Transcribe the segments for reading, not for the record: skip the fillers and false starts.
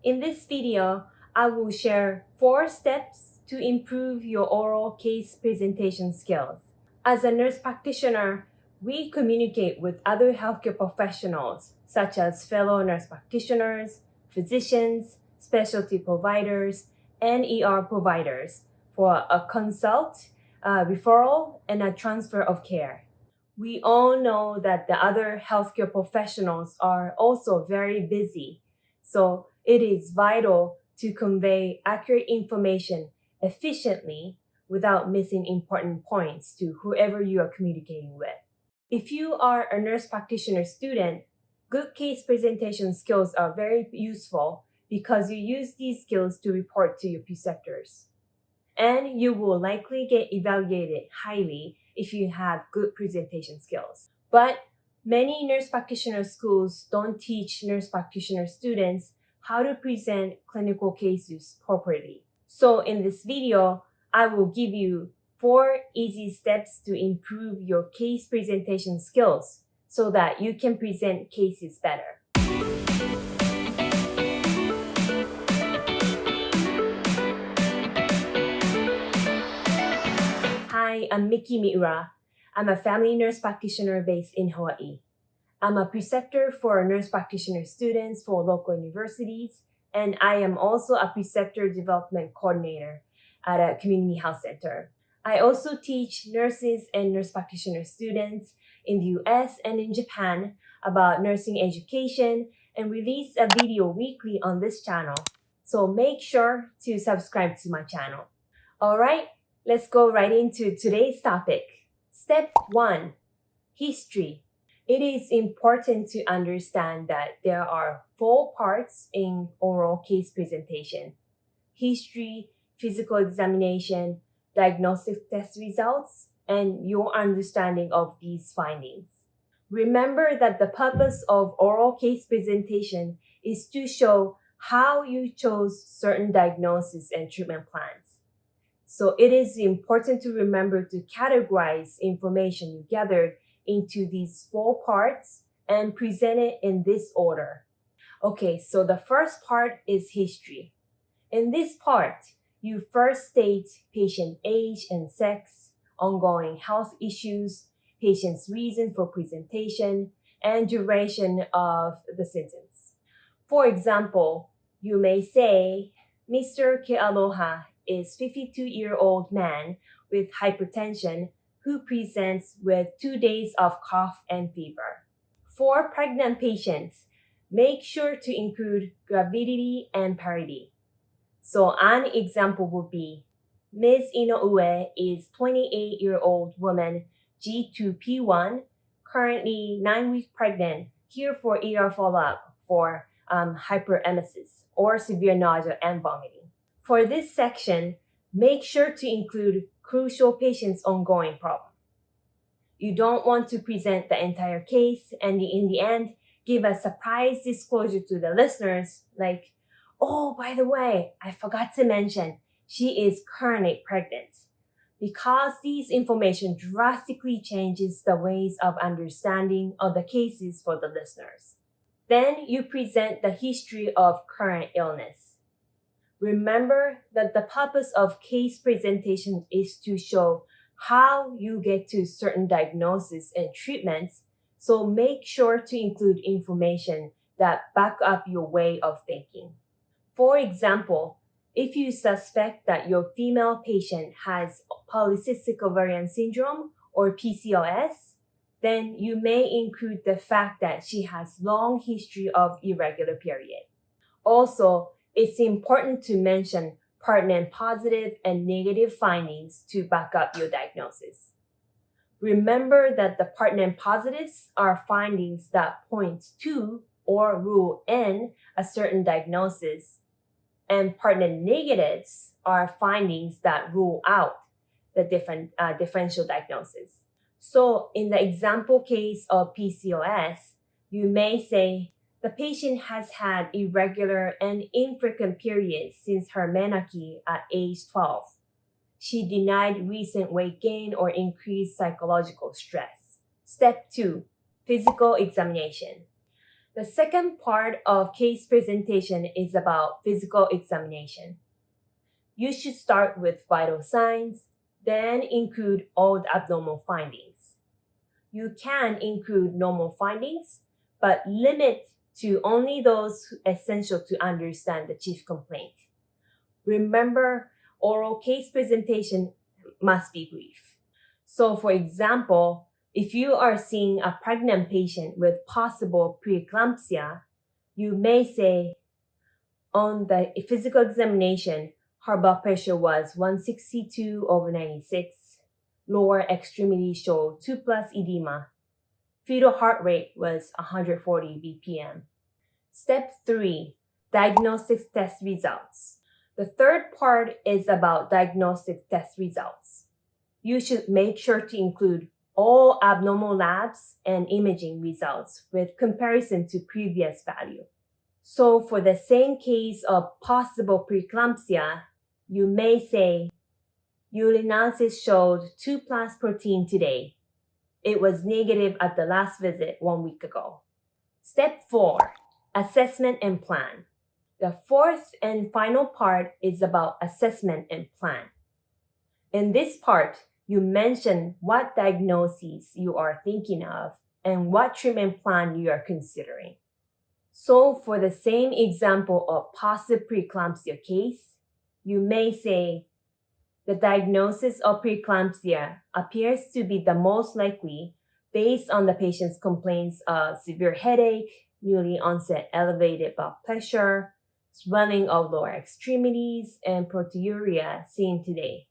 In this video, I will share 4 steps to improve your oral case presentation skills. As a nurse practitioner, we communicate with other healthcare professionals, such as fellow nurse practitioners, physicians, specialty providers, and ER providers for a consult, a referral, and a transfer of care. We all know that the other healthcare professionals are also very busy, so it is vital to convey accurate information efficiently without missing important points to whoever you are communicating with. If you are a nurse practitioner student, good case presentation skills are very useful because you use these skills to report to your preceptors. And you will likely get evaluated highly if you have good presentation skills. But many nurse practitioner schools don't teach nurse practitioner students how to present clinical cases properly. So in this video, I will give you 4 easy steps to improve your case presentation skills so that you can present cases better. Hi, I'm Miki Miura. I'm a family nurse practitioner based in Hawaii. I'm a preceptor for nurse practitioner students for local universities, and I am also a preceptor development coordinator at a community health center. I also teach nurses and nurse practitioner students in the US and in Japan about nursing education and release a video weekly on this channel. So make sure to subscribe to my channel. All right, let's go right into today's topic. Step 1, history. It is important to understand that there are 4 parts in oral case presentation: history, physical examination, diagnostic test results, and your understanding of these findings. Remember that the purpose of oral case presentation is to show how you chose certain diagnoses and treatment plans. So it is important to remember to categorize information you gathered into these 4 parts and present it in this order. Okay, so the first part is history. In this part, you first state patient age and sex, ongoing health issues, patient's reason for presentation, and duration of the symptoms. For example, you may say, Mr. Kealoha is 52-year-old man with hypertension who presents with 2 days of cough and fever. For pregnant patients, make sure to include gravidity and parity. So an example would be, Ms. Inoue is 28-year-old woman, G2P1, currently 9 weeks pregnant, here for ER follow-up for hyperemesis or severe nausea and vomiting. For this section, make sure to include crucial patient's ongoing problem. You don't want to present the entire case and in the end, give a surprise disclosure to the listeners like, oh, by the way, I forgot to mention, she is currently pregnant. Because these information drastically changes the ways of understanding of the cases for the listeners. Then you present the history of current illness. Remember that the purpose of case presentation is to show how you get to certain diagnoses and treatments, so make sure to include information that back up your way of thinking. For example, if you suspect that your female patient has polycystic ovarian syndrome or PCOS, then you may include the fact that she has long history of irregular period. Also, it's important to mention pertinent positive and negative findings to back up your diagnosis. Remember that the pertinent positives are findings that point to or rule in a certain diagnosis, and pertinent negatives are findings that rule out the differential diagnosis. So in the example case of PCOS, you may say, the patient has had irregular and infrequent periods since her menarche at age 12. She denied recent weight gain or increased psychological stress. Step 2, physical examination. The second part of case presentation is about physical examination. You should start with vital signs, then include all the abnormal findings. You can include normal findings, but limit to only those essential to understand the chief complaint. Remember, oral case presentation must be brief. So for example, if you are seeing a pregnant patient with possible preeclampsia, you may say, on the physical examination, her blood pressure was 162/96, lower extremity showed 2+ edema, fetal heart rate was 140 BPM. Step 3, diagnostic test results. The third part is about diagnostic test results. You should make sure to include all abnormal labs and imaging results with comparison to previous value. So for the same case of possible preeclampsia, you may say, urinalysis showed 2+ protein today. It was negative at the last visit 1 week ago. Step 4, assessment and plan. The fourth and final part is about assessment and plan. In this part, you mention what diagnoses you are thinking of and what treatment plan you are considering. So for the same example of positive preeclampsia case, you may say, the diagnosis of preeclampsia appears to be the most likely based on the patient's complaints of severe headache, newly onset elevated blood pressure, swelling of lower extremities, and proteinuria seen today.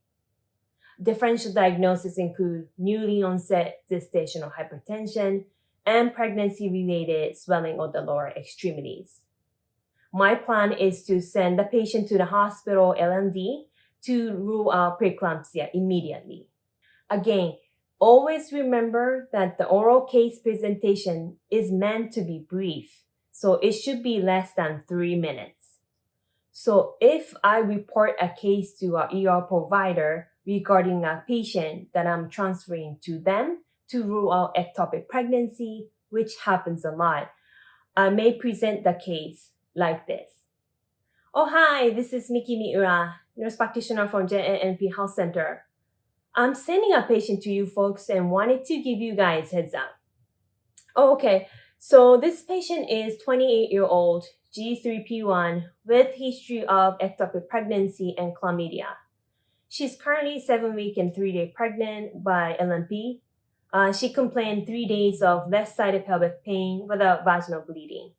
Differential diagnoses include newly onset gestational hypertension and pregnancy-related swelling of the lower extremities. My plan is to send the patient to the hospital LMD to rule out preeclampsia immediately. Again, always remember that the oral case presentation is meant to be brief, so it should be less than 3 minutes. So if I report a case to our ER provider regarding a patient that I'm transferring to them to rule out ectopic pregnancy, which happens a lot, I may present the case like this. Oh, hi, this is Miki Miura, nurse practitioner from JNP Health Center. I'm sending a patient to you folks and wanted to give you guys heads up. Oh, okay. So this patient is 28-year-old, G3P1, with history of ectopic pregnancy and chlamydia. She's currently 7-week and 3-day pregnant by LMP. She complained 3 days of left-sided pelvic pain without vaginal bleeding.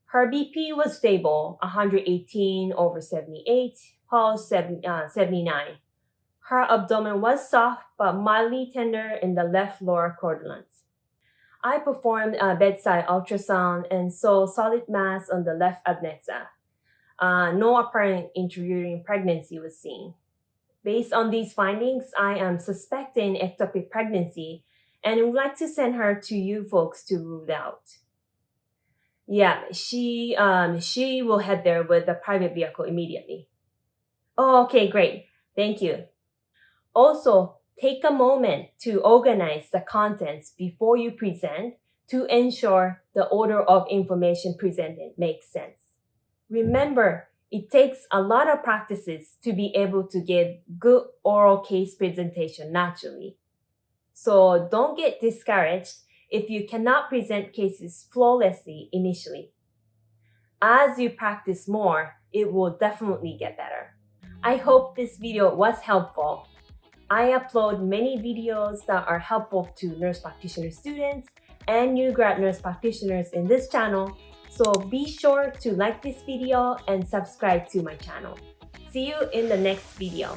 Her BP was stable, 118/78, pulse 79. Her abdomen was soft but mildly tender in the left lower quadrant. I performed a bedside ultrasound and saw solid mass on the left adnexa. No apparent intrauterine pregnancy was seen. Based on these findings, I am suspecting ectopic pregnancy and would like to send her to you folks to rule it out. Yeah, she will head there with the private vehicle immediately. Oh, okay, great. Thank you. Also, take a moment to organize the contents before you present to ensure the order of information presented makes sense. Remember, it takes a lot of practices to be able to give good oral case presentation naturally. So don't get discouraged if you cannot present cases flawlessly initially. As you practice more, it will definitely get better. I hope this video was helpful. I upload many videos that are helpful to nurse practitioner students and new grad nurse practitioners in this channel, so be sure to like this video and subscribe to my channel. See you in the next video.